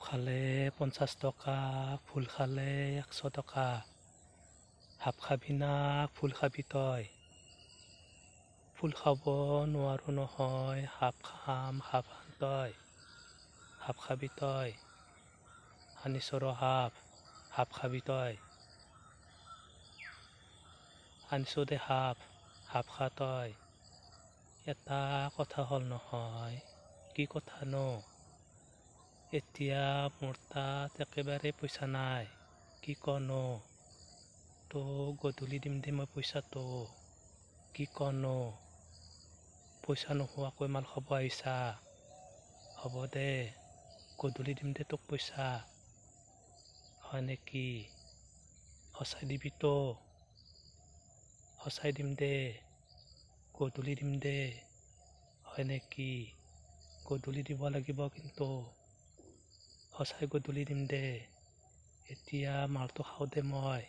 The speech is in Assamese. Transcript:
খালে 50 টকা, ফুল খালে 100 টকা। হাপ খাবি না ফুল খাবি তই? ফুল খাব নোৱাৰো নহয়, হাপ খাম হাপ তই। হাপ খাবি তই? আনিছৰ হাপ খাবি তই? আনিছো দে হাপ খা তই। এটা কথা হ'ল নহয়, কি কথা নো? এতিয়া মোৰ তাত একেবাৰে পইচা নাই, কি কনো? তোক গধূলি দিম দে মই পইচাটো, কি কনো? পইচা নোহোৱাকৈ মাল খাব আহিছা? হ'ব দে, গধূলি দিম দে তোক পইচা। হয় নেকি? সঁচাই দিবি তো? সঁচাই দিম দে, গধূলি দিম দে। হয় নেকি? গধূলি দিব লাগিব কিন্তু, সঁচাই গধূলি দিম দে। এতিয়া মালটো খাওঁ দে মই।